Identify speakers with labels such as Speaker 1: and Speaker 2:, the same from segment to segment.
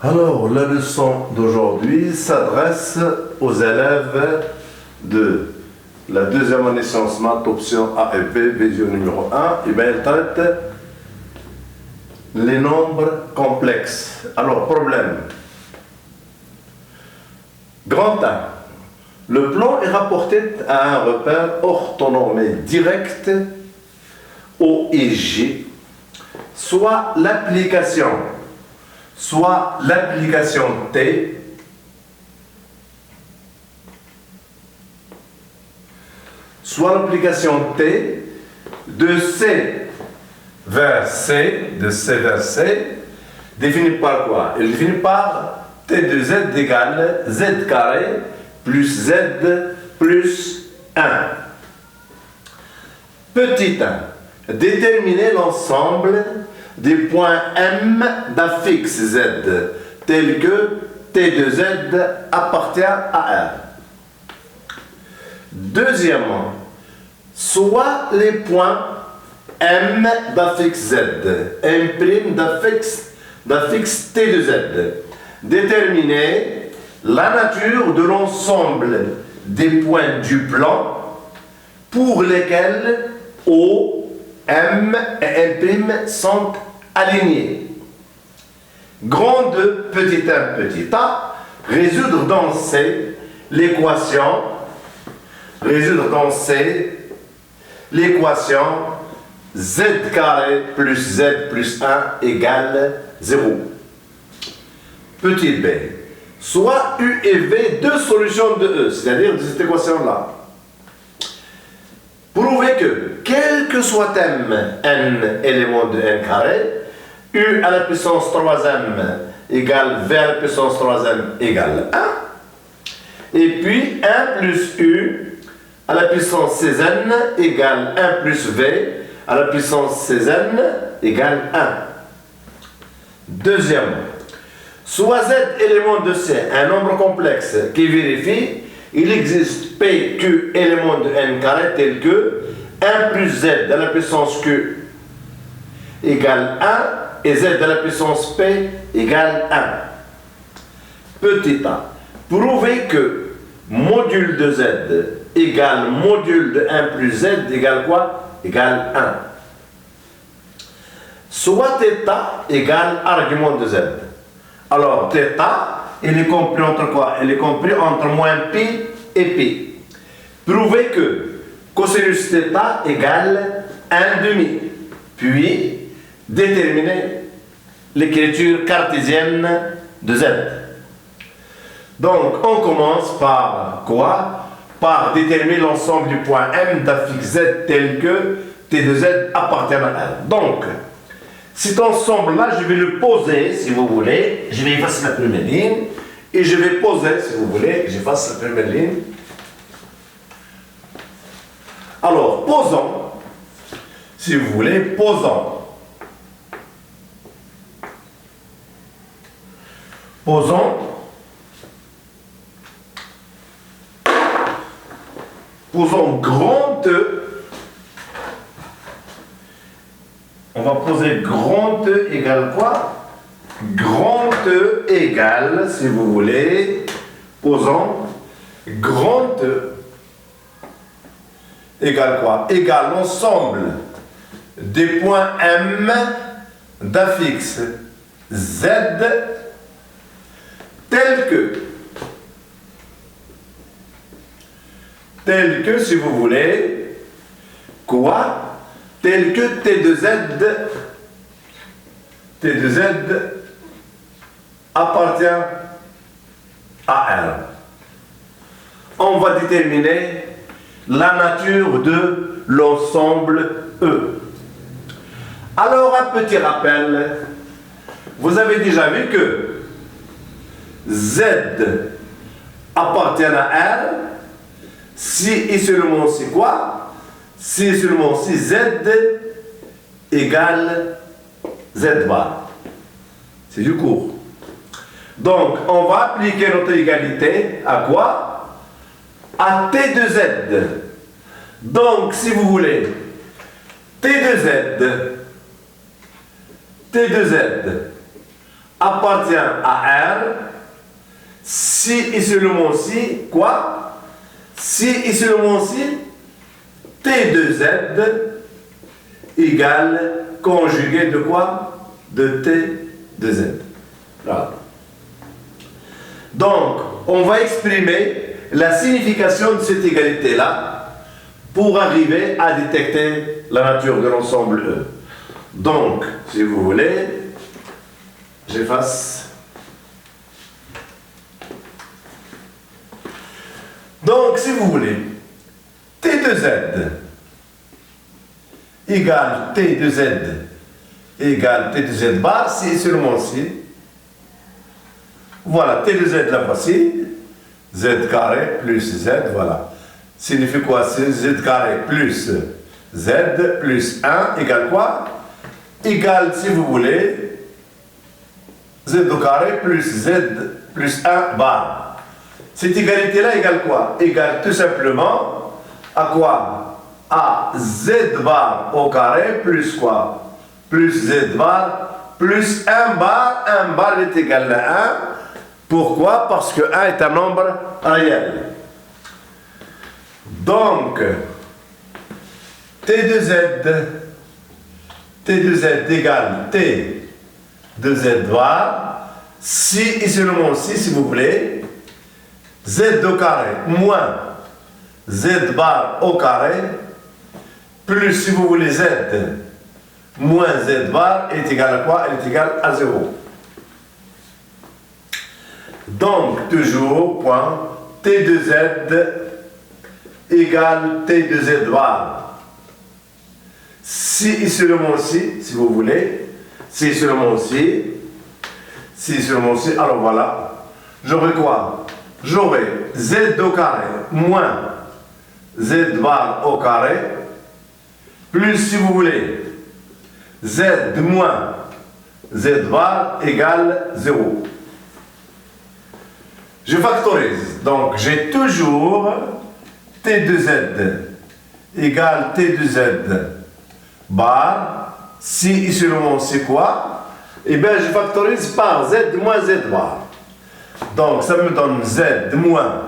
Speaker 1: Alors, la leçon d'aujourd'hui s'adresse aux élèves de la deuxième année sciences maths, option A et B, vision numéro 1. Et bien, elle traite les nombres complexes. Alors, problème. Grand 1. Le plan est rapporté à un repère orthonormé direct O et G, soit l'application T, de C vers C, définie par quoi? Elle est définie par T de Z égale Z carré plus Z plus 1. Petit 1. Déterminer l'ensemble des points M d'affixe Z, tels que T de Z appartient à R. Deuxièmement, soit les points M d'affixe Z, M' d'affixe T de Z. Déterminer la nature de l'ensemble des points du plan pour lesquels O, M et M' sont alignés. Grand 2, petit 1, petit a, résoudre dans C l'équation Z carré plus Z plus 1 égale 0. Petit b, soit U et V deux solutions de E, c'est-à-dire de cette équation-là. Prouvez que, quel que soit n éléments de n carré, U à la puissance 3m égale V à la puissance 3m égale 1, et puis 1 plus U à la puissance 16n égale 1 plus V à la puissance 16n égale 1. Deuxièmement, soit Z élément de C, un nombre complexe qui vérifie il existe P, Q éléments de n carré tel que 1 plus Z à la puissance Q égale 1 et Z à la puissance P égale 1. Petit a, prouvez que module de Z égale module de 1 plus Z égale quoi? Égale 1. Soit θ égale argument de Z. Alors, θ, il est compris entre quoi? Il est compris entre moins pi et pi. Prouvez que cosinus θ égale 1/2. Puis, déterminez l'écriture cartésienne de Z. Donc, on commence par quoi? Par déterminer l'ensemble du point M d'affixe Z tel que T de Z appartient à R. Donc, cet ensemble-là, je vais le poser, si vous voulez. Je vais effacer la première ligne. Et je vais poser, si vous voulez, j'efface la première ligne. Alors, posons, si vous voulez, posons grand E. On va poser grand E égale quoi? Grand E égale, si vous voulez, posons grand E égale quoi? Égale l'ensemble des points M d'affixe Z tel que, si vous voulez, quoi? Tel que T de Z appartient à R. On va déterminer la nature de l'ensemble E. Alors, un petit rappel. Vous avez déjà vu que Z appartient à R si et seulement si quoi? Si et seulement si Z égale Z bar. C'est du cours. Donc, on va appliquer notre égalité à quoi? À T de Z. Donc, si vous voulez, T de Z appartient à R si et seulement si, quoi? Si et seulement si T de Z égale conjugué de quoi? De T de Z. Voilà. Donc, on va exprimer la signification de cette égalité-là pour arriver à détecter la nature de l'ensemble E. Donc, si vous voulez, j'efface. Donc, si vous voulez, T de Z égale T de Z égale T de Z bar, si et seulement si. Voilà, T de Z la voici. Z carré plus Z, voilà. Signifie quoi? Z carré plus Z plus 1 égale quoi? Égale, si vous voulez, Z au carré plus Z plus 1 bar. Cette égalité-là égale quoi? Égale tout simplement à quoi? À Z bar au carré plus quoi? Plus Z bar plus 1 bar. 1 bar est égal à 1. Pourquoi? Parce que 1 est un nombre réel. Donc, T de Z égale T de Z bar, si et seulement si vous voulez, Z au carré moins Z bar au carré, plus si vous voulez Z moins Z bar est égal à quoi? Elle est égale à 0. Donc, toujours, point, T de Z égale T de Z bar. Si et seulement si vous voulez, si et seulement si, alors voilà, j'aurai quoi? J'aurai Z au carré moins Z bar au carré, plus si vous voulez, Z moins Z bar égale 0. Je factorise, donc j'ai toujours T de Z égale T de Z bar, si et seulement c'est quoi? Eh bien je factorise par Z moins Z bar. Donc ça me donne Z moins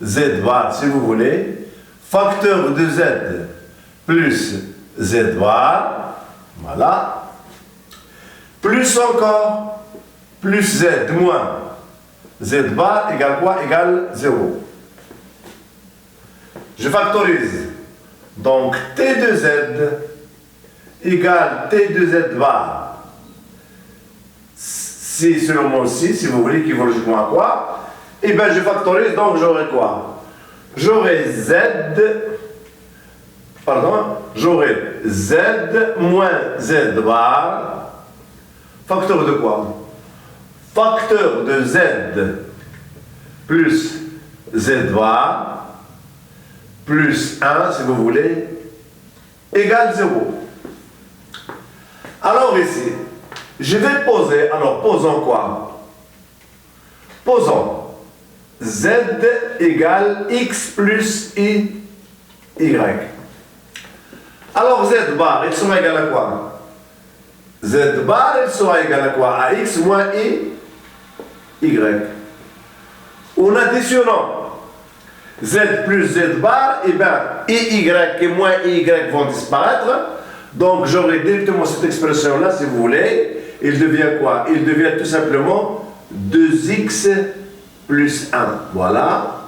Speaker 1: Z bar si vous voulez, facteur de Z plus Z bar, voilà, plus encore, plus Z moins Z bar égale quoi? Égale 0. Je factorise. Donc T de Z égale T de Z bar. Si seulement si vous voulez, équivalent à quoi? Et bien je factorise, donc j'aurai quoi? J'aurai Z moins Z bar. Facteur de quoi? Facteur de Z plus Z bar plus 1, si vous voulez, égale 0. Alors ici, je vais poser, alors posons quoi? Posons Z égale X plus Y. Alors Z bar, il sera égal à quoi? Z bar, il sera égal à quoi? À X moins Y. En additionnant Z plus Z bar, et bien Y et moins Y vont disparaître. Donc j'aurai directement cette expression-là, si vous voulez. Il devient quoi? Il devient tout simplement 2X plus 1. Voilà.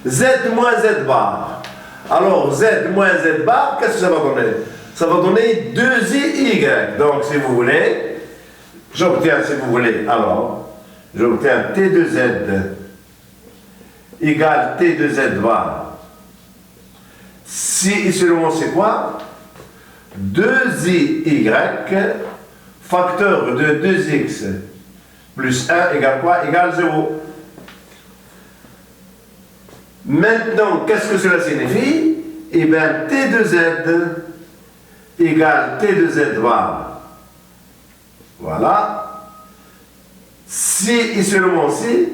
Speaker 1: Z moins Z bar. Alors Z moins Z bar, qu'est-ce que ça va donner? Ça va donner 2Y. Donc si vous voulez, j'obtiens, si vous voulez, alors, j'obtiens T de Z égale T de Z bar. Si et seulement c'est quoi? 2y facteur de 2x plus 1 égale quoi? Égale 0. Maintenant, qu'est-ce que cela signifie? Eh bien, T de Z égale T de Z bar. Voilà. Si et seulement si.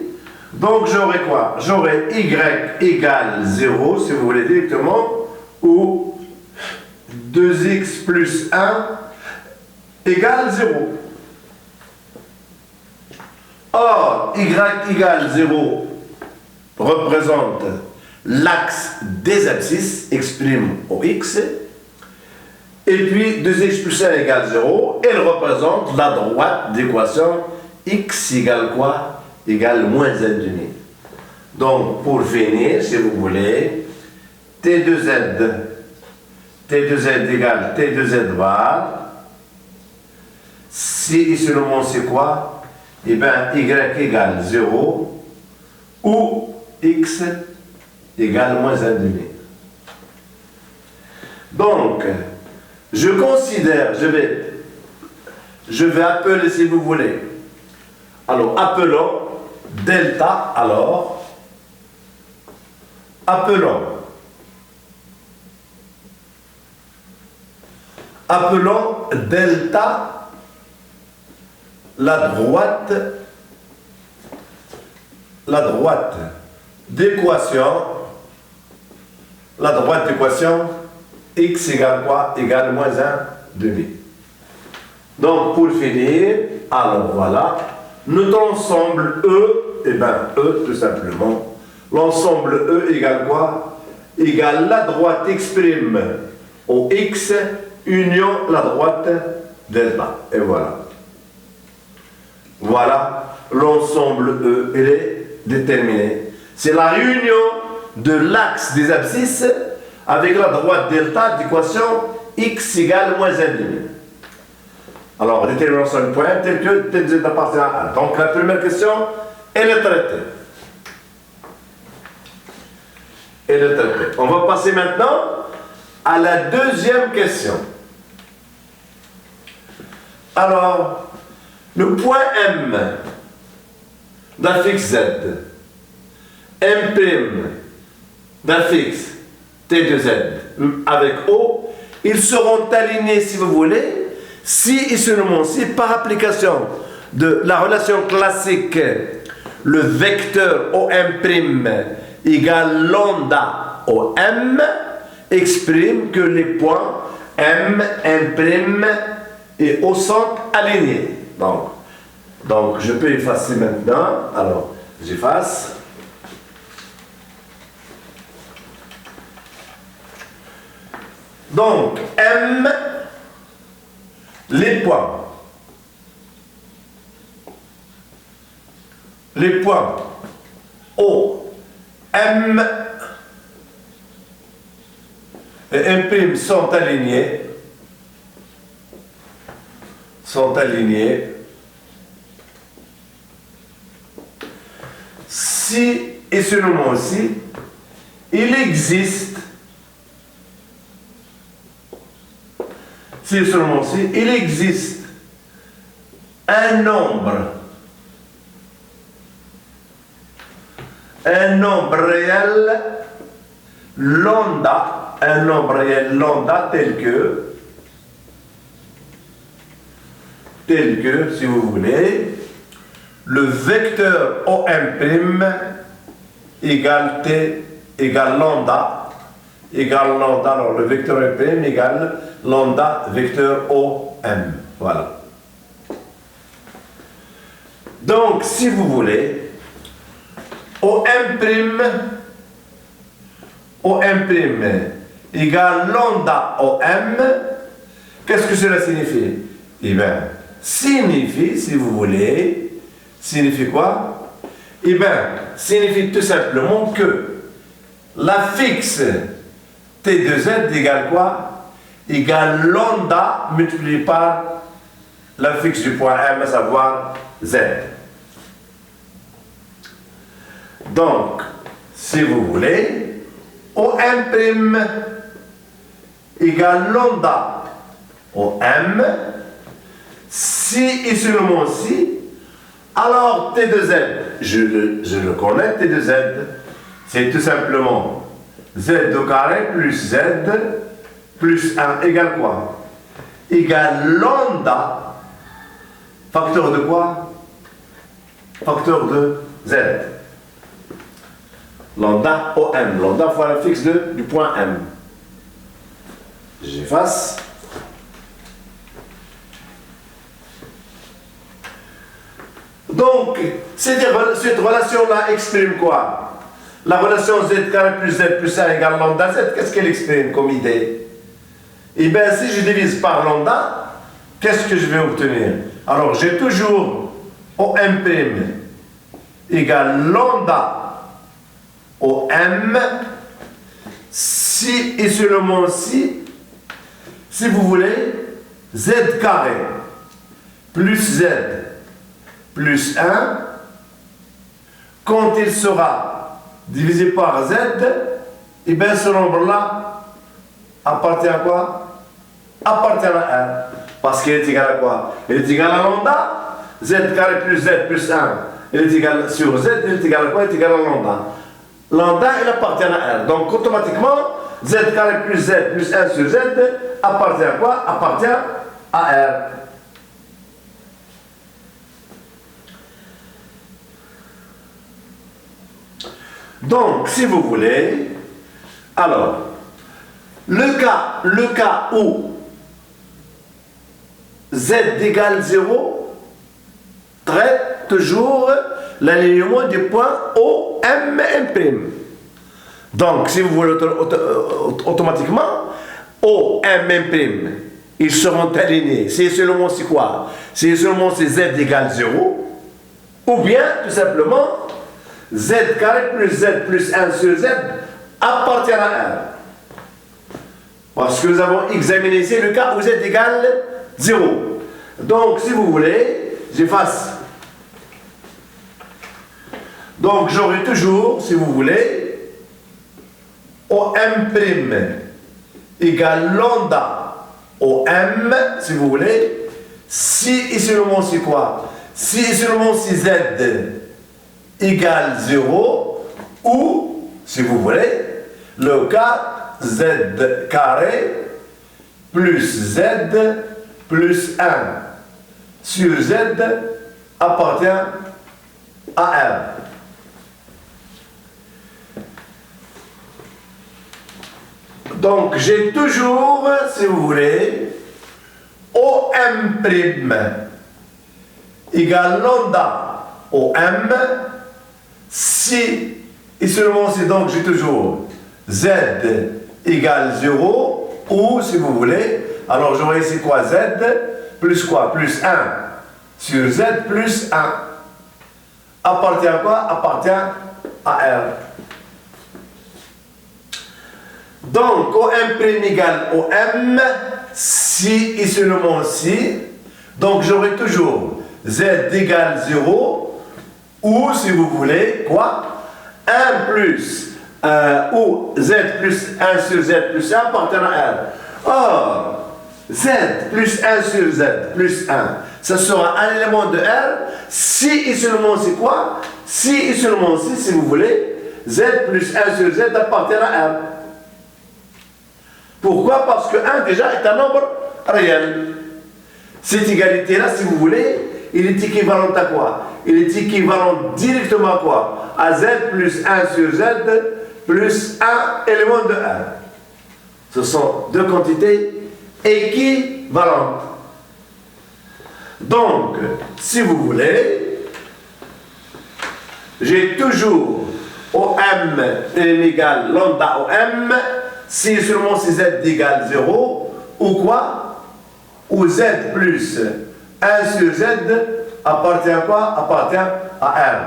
Speaker 1: Donc, j'aurai quoi? J'aurai y égale 0, si vous voulez directement, ou 2x plus 1 égale 0. Alors, y égale 0 représente l'axe des abscisses, exprime au x. Et puis 2x plus 1 égale 0, elle représente la droite d'équation x égale quoi? Égale moins z demi. Donc, pour finir, si vous voulez, T2z égale T2z bar. Si ici le monde c'est quoi? Eh bien, y égale 0 ou x égale moins 1 demi. Donc, je considère, je vais appeler si vous voulez. Alors, appelons delta, alors, appelons delta la droite d'équation x égale quoi? Égale moins 1 demi. Donc pour finir, alors voilà, notre ensemble E, et bien E tout simplement, l'ensemble E égale quoi? Égale la droite exprime au x union la droite delta. Et voilà. Voilà, l'ensemble E, il est déterminé. C'est la réunion de l'axe des abscisses avec la droite delta d'équation x égale moins 1 demi. Alors, déterminons sur le point tel que T2z appartient à 1. Donc, la première question, elle est traitée. On va passer maintenant à la deuxième question. Alors, le point M d'un fixe Z, M' d'un fixe T2Z avec O, ils seront alignés, si vous voulez, si et seulement si, par application de la relation classique, le vecteur OM' égale lambda OM exprime que les points M, M' et O sont alignés. Donc, je peux effacer maintenant. Alors, j'efface. Donc, M, les points O, M et M' sont alignés. Si, et seulement aussi, il existe, un nombre réel lambda, tel que, si vous voulez, le vecteur OM' égale T égale lambda, alors le vecteur OM' égale lambda vecteur OM. Voilà. Donc, si vous voulez, OM' égale lambda OM, qu'est-ce que cela signifie? Eh bien, signifie, si vous voulez, signifie quoi? Eh bien, signifie tout simplement que la fixe T2Z égale quoi? Égale lambda multiplié par la fixe du point M, à savoir Z. Donc, si vous voulez, OM' égale lambda OM, si et seulement si, alors T2Z, je le connais, T2Z, c'est tout simplement Z au carré plus Z plus 1 égale quoi? Égale lambda, facteur de quoi? Facteur de Z. Lambda OM, lambda fois la fixe du point M. J'efface. Donc, cette relation-là exprime quoi? La relation z carré plus z plus 1 égale lambda z, qu'est-ce qu'elle exprime comme idée? Eh bien, si je divise par lambda, qu'est-ce que je vais obtenir? Alors, j'ai toujours OM' égale lambda OM si et seulement si vous voulez, z carré plus z plus 1, quand il sera divisé par z, et bien ce nombre-là appartient à quoi? Appartient à 1. Parce qu'il est égal à quoi? Il est égal à lambda, z carré plus z plus 1, il est égal sur z, il est égal à quoi? Il est égal à lambda. Lambda, il appartient à 1. Donc automatiquement, z carré plus z plus 1 sur z appartient à quoi? Appartient à R. Donc, si vous voulez, alors, le cas où z égale 0 traite toujours l'alignement du point OM'. Donc, si vous voulez automatiquement, OM', ils seront alignés. C'est seulement c'est quoi? C'est seulement c'est z égale 0, ou bien tout simplement z carré plus z plus 1 sur z appartient à 1. Parce que nous avons examiné ici le cas où z égale 0. Donc, si vous voulez, j'efface. Donc, j'aurai toujours, si vous voulez, OM' égale lambda OM, si vous voulez, si et seulement c'est quoi? Si et seulement si z égale 0, ou, si vous voulez, le cas z carré plus z plus 1 sur z appartient à R. Donc, j'ai toujours, si vous voulez, OM' égale lambda OM si et seulement si donc j'ai toujours z égale 0 ou si vous voulez, alors j'aurai ici quoi? Z plus quoi? Plus 1 sur z plus 1 appartient à quoi? Appartient à R. Donc, OM' égale OM, si et seulement si. Donc, j'aurai toujours z égale 0, ou si vous voulez, quoi? 1 plus, ou z plus 1 sur z plus 1 appartient à R. Or, z plus 1 sur z plus 1, ça sera un élément de R, si et seulement si quoi? Si et seulement si vous voulez, z plus 1 sur z appartient à R. Pourquoi? Parce que 1 déjà est un nombre réel. Cette égalité-là, si vous voulez, il est équivalent à quoi? Il est équivalent directement à quoi? À z plus 1 sur z plus 1 élément de R. Ce sont deux quantités équivalentes. Donc, si vous voulez, j'ai toujours OM égale lambda OM, si seulement si z égale 0, ou quoi? Ou z plus 1 sur z appartient à quoi? Appartient à R.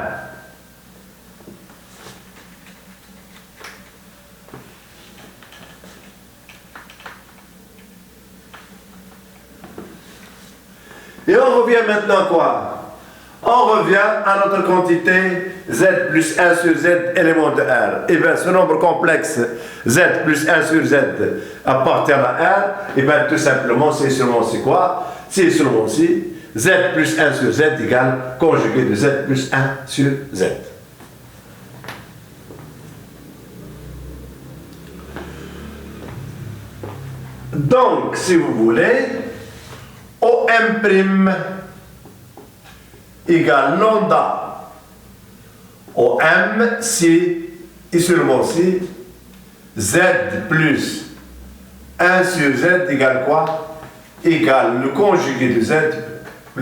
Speaker 1: Et on revient maintenant à quoi? On revient à notre quantité z plus 1 sur z élément de R. Et bien ce nombre complexe z plus 1 sur z appartient à R. Et bien tout simplement c'est seulement c'est quoi? C'est seulement si z plus 1 sur z égale conjugué de z plus 1 sur z. Donc si vous voulez, OM' égale lambda OM si et seulement si z plus 1 sur z égale quoi? Égale le conjugué de z